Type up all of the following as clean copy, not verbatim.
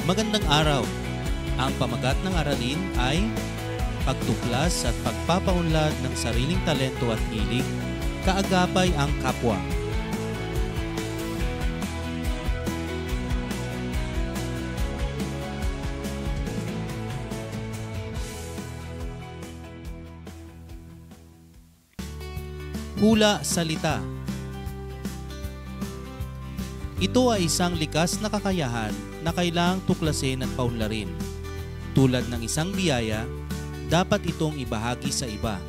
Magandang araw! Ang pamagat ng aralin ay pagtuklas at pagpapaunlad ng sariling talento at hilig, kaagapay ang kapwa. Hula salita. Ito ay isang likas na kakayahan na kailangang tuklasin at paunlarin. Tulad ng isang biyaya, dapat itong ibahagi sa iba.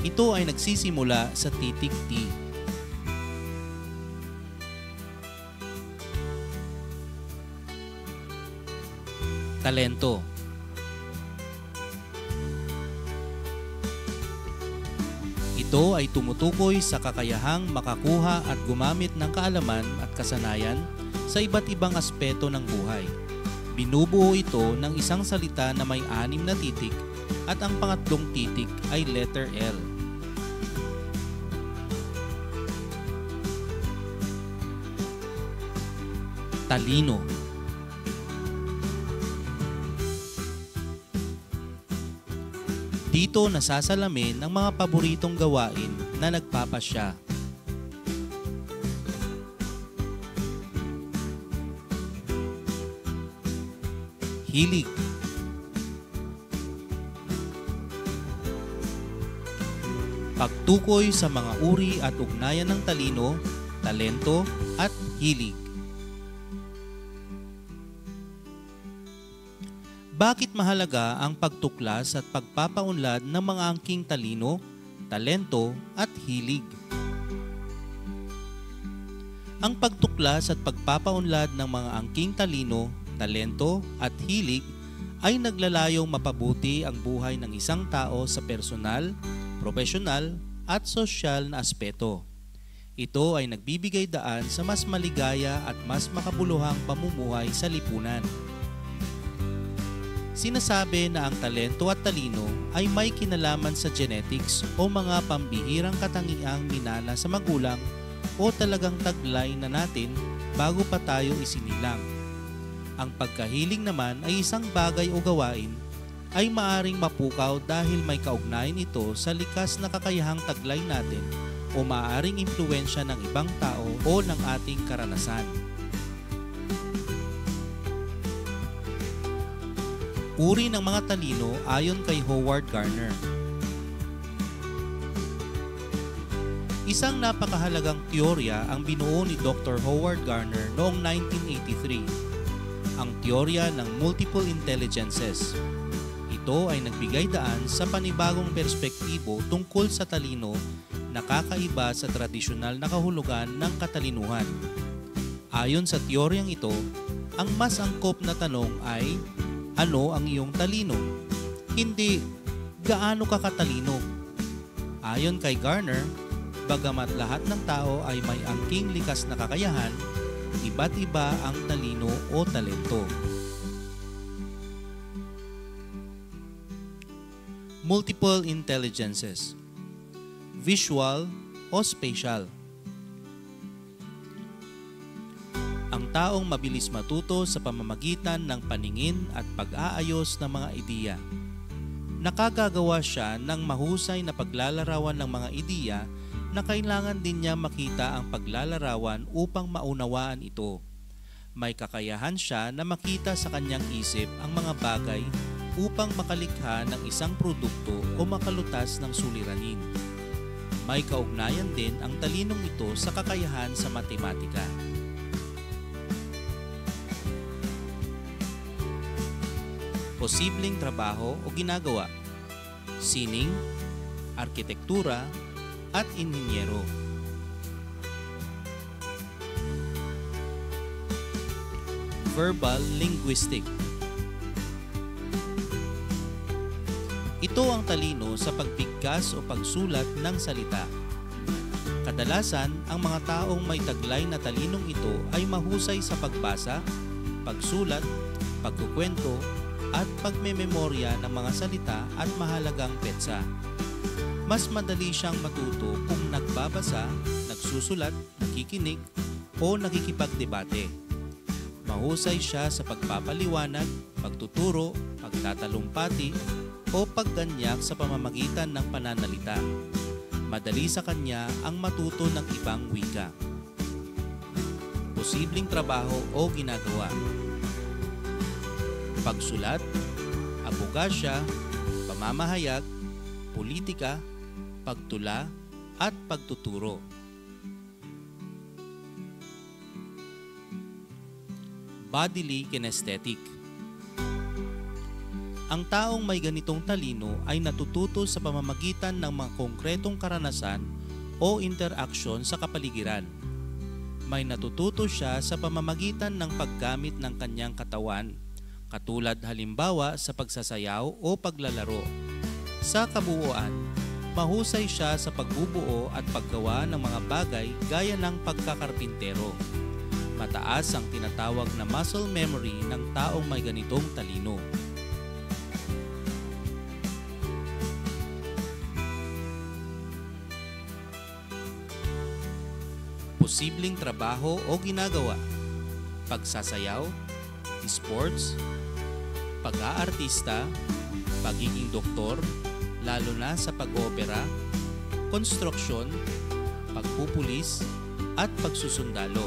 Ito ay nagsisimula sa titik T. Talento. Ito ay tumutukoy sa kakayahang makakuha at gumamit ng kaalaman at kasanayan sa iba't ibang aspeto ng buhay. Binubuo ito ng isang salita na may 6 na titik at ang pangatlong titik ay letter L. Talino. Dito nasasalamin ang mga paboritong gawain na nagpapasya. Hilig. Pagtukoy sa mga uri at ugnayan ng talino, talento at hilig. Bakit mahalaga ang pagtuklas at pagpapaunlad ng mga angking talino, talento at hilig? Ang pagtuklas at pagpapaunlad ng mga angking talino, talento at hilig ay naglalayong mapabuti ang buhay ng isang tao sa personal, profesional at sosyal na aspeto. Ito ay nagbibigay daan sa mas maligaya at mas makabuluhang pamumuhay sa lipunan. Sinasabi na ang talento at talino ay may kinalaman sa genetics o mga pambihirang katangiang minana sa magulang o talagang taglay na natin bago pa tayo isinilang. Ang pagkahiling naman ay isang bagay o gawain ay maaring mapukaw dahil may kaugnayan ito sa likas na kakayahang taglay natin o maaring impluwensya ng ibang tao o ng ating karanasan. Uri ng mga talino ayon kay Howard Gardner. Isang napakahalagang teorya ang binuo ni Dr. Howard Gardner noong 1983, ang teorya ng multiple intelligences. Ito ay nagbigay daan sa panibagong perspektibo tungkol sa talino na kakaiba sa tradisyonal na kahulugan ng katalinuhan. Ayon sa teoryang ito, ang mas angkop na tanong ay, ano ang iyong talino? Hindi, gaano ka katalino? Ayon kay Gardner, bagamat lahat ng tao ay may angking likas na kakayahan, iba't iba ang talino o talento. Multiple intelligences. Visual o spatial. Ang taong mabilis matuto sa pamamagitan ng paningin at pag-aayos ng mga ideya. Nakagagawa siya ng mahusay na paglalarawan ng mga ideya na kailangan din niya makita ang paglalarawan upang maunawaan ito. May kakayahan siya na makita sa kanyang isip ang mga bagay upang makalikha ng isang produkto o makalutas ng suliranin. May kaugnayan din ang talinong ito sa kakayahan sa matematika. Posibleng trabaho o ginagawa, sining, arkitektura, at inhinyero. Verbal linguistic. Ito ang talino sa pagbigkas o pagsulat ng salita. Kadalasan, ang mga taong may taglay na talinong ito ay mahusay sa pagbasa, pagsulat, pagkukwento, at pagmememorya ng mga salita at mahalagang petsa. Mas madali siyang matuto kung nagbabasa, nagsusulat, nakikinig, o nakikipagdebate. Mahusay siya sa pagpapaliwanag, pagtuturo, pagtatalumpati, o pagganyak sa pamamagitan ng pananalita. Madali sa kanya ang matuto ng ibang wika. Posibleng trabaho o ginagawa: pagsulat, abogasya, pamamahayag, politika, pagtula, at pagtuturo. Bodily kinesthetic. Ang taong may ganitong talino ay natututo sa pamamagitan ng mga konkretong karanasan o interaksyon sa kapaligiran. May natututo siya sa pamamagitan ng paggamit ng kanyang katawan, katulad halimbawa sa pagsasayaw o paglalaro. Sa kabuuan, mahusay siya sa pagbubuo at paggawa ng mga bagay gaya ng pagkakarpintero. Mataas ang tinatawag na muscle memory ng taong may ganitong talino. Posibleng trabaho o ginagawa: pagsasayaw, sports, pag-aartista, pagiging doktor, lalo na sa pag-opera, konstruksyon, pagpupulis, at pagsusundalo.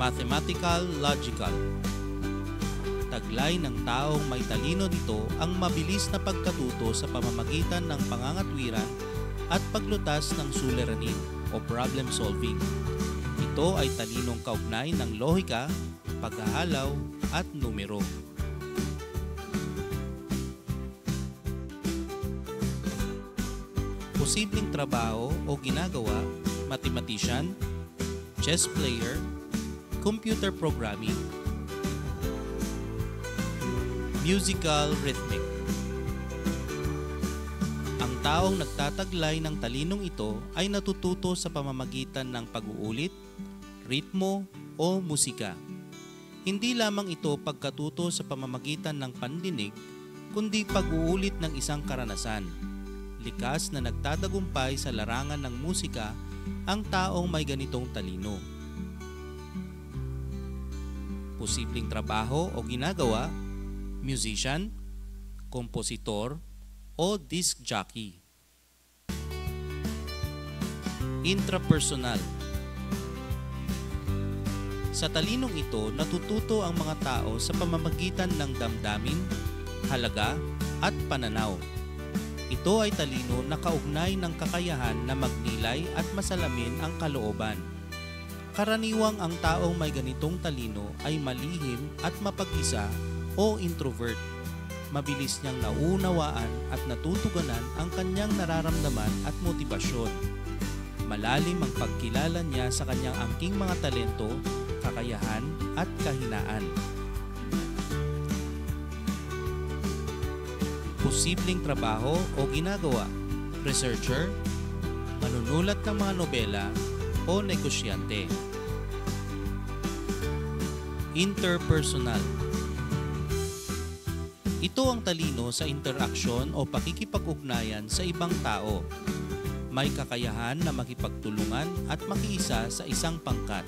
Mathematical logical. Taglay ng taong may talino dito ang mabilis na pagkatuto sa pamamagitan ng pangangatwiran at paglutas ng suliranin o problem solving. Ito ay talinong kaugnay ng lohika, paghahalaw, at numero. Posibleng trabaho o ginagawa: mathematician, chess player, computer programming. Musical rhythmic. Ang taong nagtataglay ng talinong ito ay natututo sa pamamagitan ng pag-uulit, ritmo, o musika. Hindi lamang ito pagkatuto sa pamamagitan ng pandinig, kundi pag-uulit ng isang karanasan. Likas na nagtatagumpay sa larangan ng musika ang taong may ganitong talino. Posibleng trabaho o ginagawa: musician, kompositor, o disc jockey. Intrapersonal. Sa talinong ito, natututo ang mga tao sa pamamagitan ng damdamin, halaga, at pananaw. Ito ay talino na kaugnay ng kakayahan na magnilay at masalamin ang kalooban. Karaniwang ang taong may ganitong talino ay malihim at mapag-isa o introvert. Mabilis niyang nauunawaan at natutugunan ang kanyang nararamdaman at motibasyon. Malalim ang pagkilala niya sa kanyang angking mga talento, kakayahan at kahinaan. Posibleng trabaho o ginagawa: researcher, manunulat ng mga nobela, o negosyante. Interpersonal. Ito ang talino sa interaksyon o pakikipag-ugnayan sa ibang tao. May kakayahan na makipagtulungan at makiisa sa isang pangkat.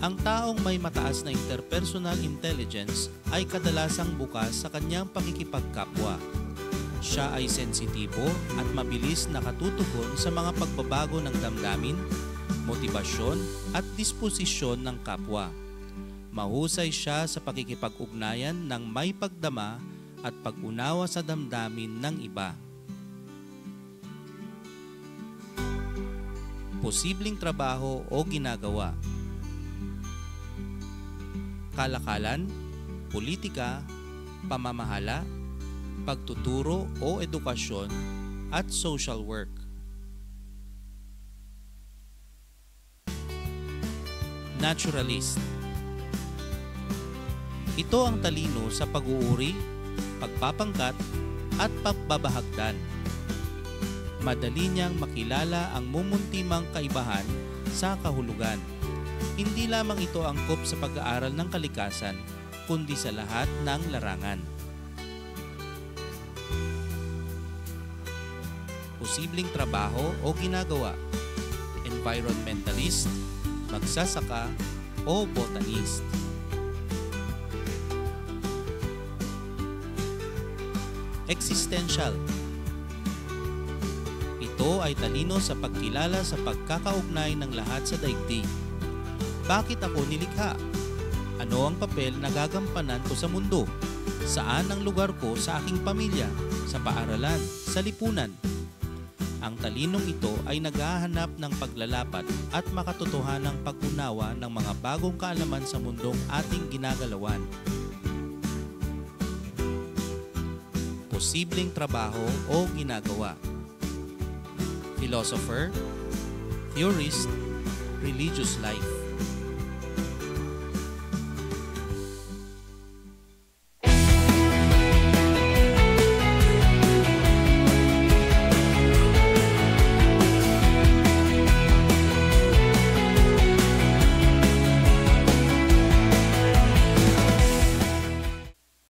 Ang taong may mataas na interpersonal intelligence ay kadalasang bukas sa kanyang pakikipagkapwa. Siya ay sensitibo at mabilis nakatutugon sa mga pagbabago ng damdamin, motibasyon at disposisyon ng kapwa. Mahusay siya sa pakikipag-ugnayan ng may pagdama at pag-unawa sa damdamin ng iba. Posibleng trabaho o ginagawa: kalakalan, politika, pamamahala, pagtuturo o edukasyon, at social work. Naturalist. Ito ang talino sa pag-uuri, pagpapangkat, at pagbabahagdan. Madali niyang makilala ang mumuntimang kaibahan sa kahulugan. Hindi lamang ito angkop sa pag-aaral ng kalikasan, kundi sa lahat ng larangan. Posibleng trabaho o ginagawa: environmentalist, magsasaka, o botanist. Existential. Ito ay talino sa pagkilala sa pagkakaugnay ng lahat sa daigdig. Bakit ako nilikha? Ano ang papel na gagampanan ko sa mundo? Saan ang lugar ko sa aking pamilya, sa paaralan, sa lipunan? Ang talinong ito ay naghahanap ng paglalapat at makatotohanang pag-unawa ng mga bagong kaalaman sa mundong ating ginagalawan. Posibleng trabaho o ginagawa. Philosopher, theorist, religious life.